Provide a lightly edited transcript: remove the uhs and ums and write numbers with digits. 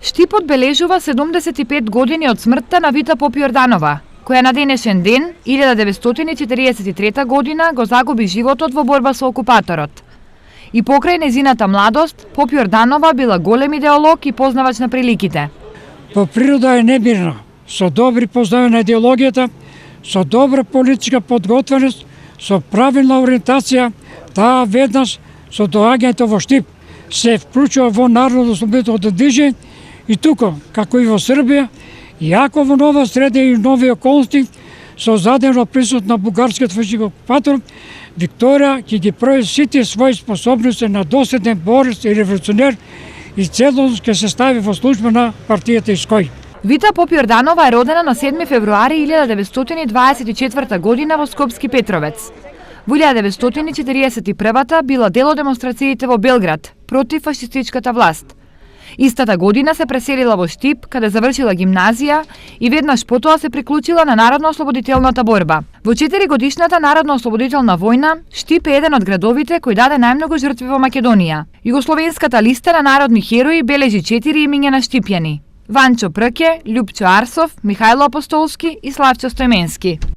Штип одбележува 75 години од смртта на Вита Попјорданова, која на денешен ден, 1943 година, го загуби животот во борба со окупаторот. И покрај незината младост, Попјорданова била голем идеолог и познавач на приликите. По природа е небирна, со добри познавања на идеологијата, со добра политичка подготвеност, со правилна ориентација, таа веднаш со доаѓањето во Штип се вклучува во народно-ослободителното движење и тука, како и во Србија, иако во нова среда и нови околности, со задено присут на бугарскиот фашист окупатор, Викторија ќе ги пројави сите своји способности на доследен борец и револуционер и целосно ќе се стави во служба на партијата ИСКОј. Вита Попјорданова е родена на 7 февруари 1924 година во Скопски Петровец. Во 1941 била дел од демонстрациите во Белград против фашистичката власт. Истата година се преселила во Штип, каде завршила гимназија и веднаш потоа се приклучила на народно-ослободителната борба. Во 4-годишната народно-ослободителна војна, Штип е еден од градовите кој даде најмногу жртви во Македонија. Југословенската листа на народни херои бележи 4 имиња на штипјани: Ванчо Прке, Љупчо Арсов, Михајло Апостолски и Славчо Стојменски.